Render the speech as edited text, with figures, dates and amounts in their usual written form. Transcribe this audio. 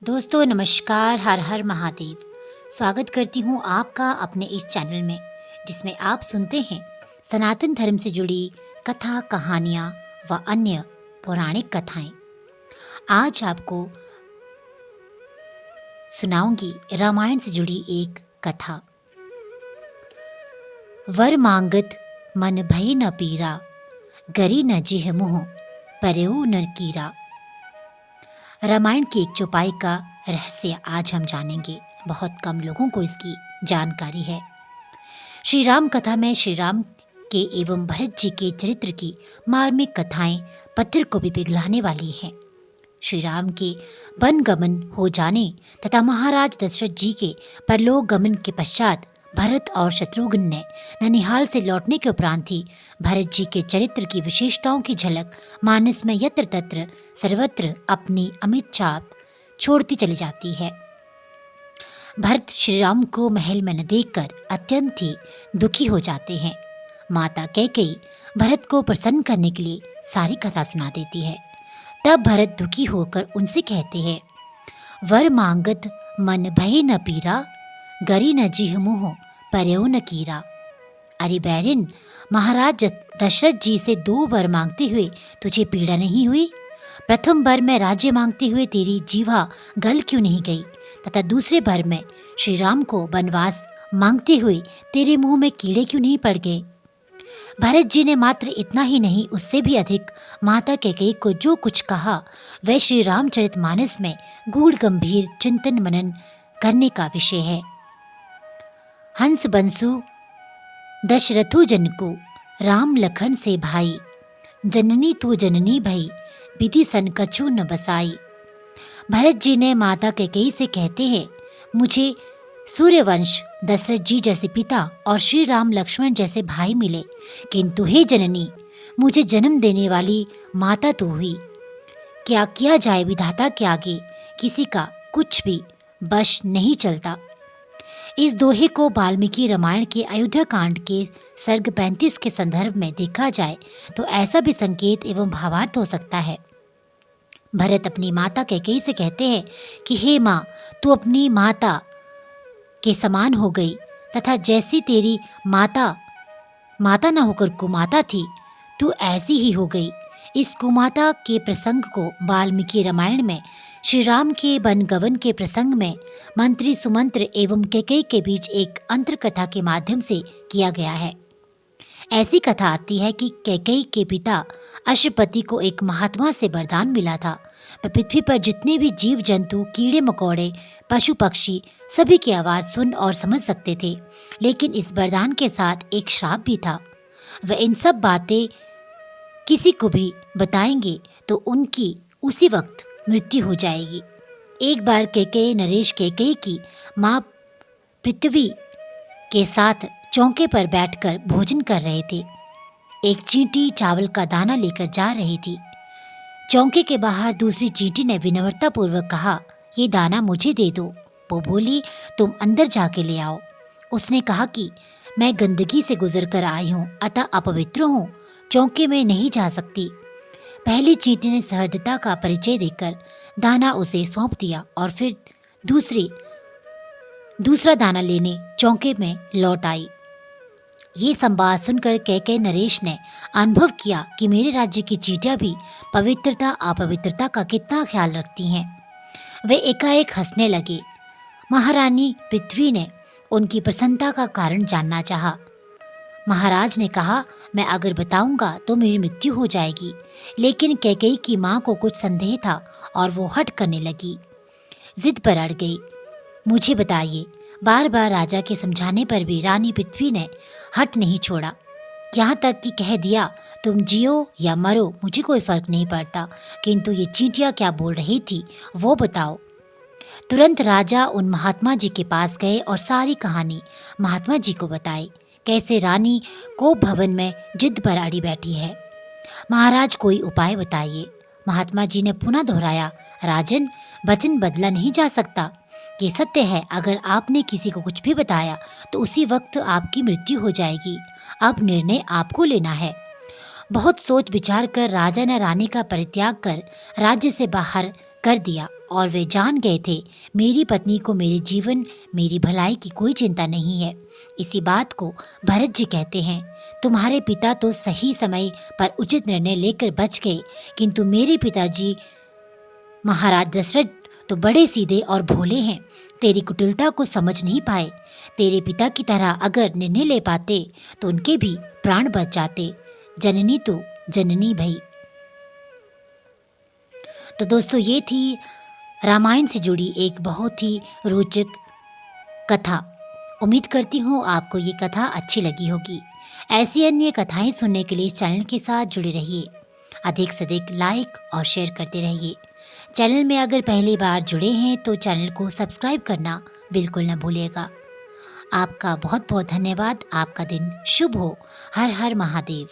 दोस्तों नमस्कार, हर हर महादेव। स्वागत करती हूँ आपका अपने इस चैनल में, जिसमें आप सुनते हैं सनातन धर्म से जुड़ी कथा, कहानियाँ व अन्य पौराणिक कथाएं। आज आपको सुनाऊंगी रामायण से जुड़ी एक कथा। वर मांगत मन भई न पीरा, गरी न जिह मुँह परयऊ न कीरा। रामायण की एक चौपाई का रहस्य आज हम जानेंगे। बहुत कम लोगों को इसकी जानकारी है। श्री राम कथा में श्री राम के एवं भरत जी के चरित्र की मार्मिक कथाएं पत्थर को भी पिघलाने वाली हैं। श्री राम के वन गमन हो जाने तथा महाराज दशरथ जी के परलोक गमन के पश्चात भरत और शत्रुघ्न ने ननिहाल से लौटने के उपरांत ही भरत जी के चरित्र की विशेषताओं की झलक मानस में यत्र तत्र सर्वत्र अपनी अमिट छाप छोड़ती चली जाती है। भरत श्री राम को महल में न देखकर अत्यंत ही दुखी हो जाते हैं। माता कैकेयी भरत को प्रसन्न करने के लिए सारी कथा सुना देती है। तब भरत दुखी होकर उनसे कहते हैं, वर मांगत मन भई न पीरा, गरी न जिह मुँह परयऊ न कीरा। अरे बैरिन, महाराज दशरथ जी से 2 वर मांगते हुए तुझे पीड़ा नहीं हुई? प्रथम वर में राज्य मांगते हुए तेरी जीवा गल क्यों नहीं गई, तथा दूसरे वर में श्री राम को वनवास मांगते हुए तेरे मुंह में कीड़े क्यों नहीं पड़ गए? भरत जी ने मात्र इतना ही नहीं, उससे भी अधिक माता कैकेयी को जो कुछ कहा वह श्री रामचरितमानस में गूढ़ गंभीर चिंतन मनन करने का विषय है। हंस बंसु दशरथु जनको, राम लखन से भाई, जननी तू जननी भई, विधि सन कछु न बसाई। भरत जी ने माता कैकेयी से कहते हैं, मुझे सूर्यवंश दशरथ जी जैसे पिता और श्री राम लक्ष्मण जैसे भाई मिले, किंतु हे जननी, मुझे जन्म देने वाली माता तू हुई। क्या किया जाए, विधाता के आगे किसी का कुछ भी बश नहीं चलता। इस दोहे को वाल्मीकि रामायण के अयोध्या कांड के सर्ग 35 के संदर्भ में देखा जाए तो ऐसा भी संकेत एवं भावार्थ हो सकता है। भरत अपनी माता कैकेयी से कहते हैं कि हे माँ, तू अपनी माता के समान हो गई, तथा जैसी तेरी माता न होकर कुमाता थी, तू ऐसी ही हो गई। इस कुमाता के प्रसंग को वाल्मीकि रामायण में श्री राम के वनगमन के प्रसंग में मंत्री सुमंत्र एवं कैकेयी के बीच एक अंतर कथा के माध्यम से किया गया है। ऐसी कथा आती है कि कैकेयी के पिता अश्वपति को एक महात्मा से वरदान मिला था। वह पृथ्वी पर जितने भी जीव जंतु, कीड़े मकोड़े, पशु पक्षी सभी की आवाज़ सुन और समझ सकते थे, लेकिन इस वरदान के साथ एक श्राप भी था। वह इन सब बातें किसी को भी बताएंगे तो उनकी उसी वक्त मृत्यु हो जाएगी। एक बार कैकेयी नरेश कैकेयी की माँ पृथ्वी के साथ चौके पर बैठकर भोजन कर रहे थे। एक चींटी चावल का दाना लेकर जा रही थी। चौके के बाहर दूसरी चींटी ने विनम्रता पूर्वक कहा, ये दाना मुझे दे दो। वो बोली, तुम अंदर जाके ले आओ। उसने कहा कि मैं गंदगी से गुजर कर आई हूँ, अतः अपवित्र हूँ, चौके में नहीं जा सकती। पहली चींटी ने सहृदयता का परिचय देकर दाना उसे सौंप दिया और फिर दूसरा दाना लेने चौके में लौट आई। ये संवाद सुनकर कैकेयी नरेश ने अनुभव किया कि मेरे राज्य की चींटियां भी पवित्रता अपवित्रता का कितना ख्याल रखती हैं। वे एकाएक हंसने लगे। महारानी पृथ्वी ने उनकी प्रसन्नता का कारण जानना चाहा। महाराज ने कहा, मैं अगर बताऊंगा तो मेरी मृत्यु हो जाएगी। लेकिन कैकेयी की माँ को कुछ संदेह था और वो हट करने लगी, जिद पर अड़ गई। मुझे बताइए। बार बार राजा के समझाने पर भी रानी पृथ्वी ने हट नहीं छोड़ा, यहाँ तक कि कह दिया, तुम जियो या मरो मुझे कोई फर्क नहीं पड़ता, किंतु ये चींटियाँ क्या बोल रही थी वो बताओ। तुरंत राजा उन महात्मा जी के पास गए और सारी कहानी महात्मा जी को बताई, कैसे रानी को भवन में जिद पर अड़ी बैठी है। महाराज, कोई उपाय बताइए। महात्मा जी ने पुनः दोहराया, राजन, वचन बदला नहीं जा सकता। ये सत्य है, अगर आपने किसी को कुछ भी बताया तो उसी वक्त आपकी मृत्यु हो जाएगी। अब निर्णय आपको लेना है। बहुत सोच विचार कर राजा ने रानी का परित्याग कर राज्य से बाहर कर दिया और वे जान गए थे मेरी पत्नी को मेरे जीवन मेरी भलाई की कोई चिंता नहीं है। इसी बात को भरत जी कहते हैं, तुम्हारे पिता तो सही समय पर उचित निर्णय लेकर बच गए, किंतु मेरे पिताजी महाराज दशरथ तो बड़े सीधे और भोले हैं, तेरी कुटिलता को समझ नहीं पाए। तेरे पिता की तरह अगर निर्णय ले पाते तो उनके भी प्राण बच जाते। जननी तो जननी भई। तो दोस्तों, ये थी रामायण से जुड़ी एक बहुत ही रोचक कथा। उम्मीद करती हूँ आपको ये कथा अच्छी लगी होगी। ऐसी अन्य कथाएं सुनने के लिए इस चैनल के साथ जुड़े रहिए। अधिक से अधिक लाइक और शेयर करते रहिए। चैनल में अगर पहली बार जुड़े हैं तो चैनल को सब्सक्राइब करना बिल्कुल न भूलिएगा। आपका बहुत बहुत धन्यवाद। आपका दिन शुभ हो। हर हर महादेव।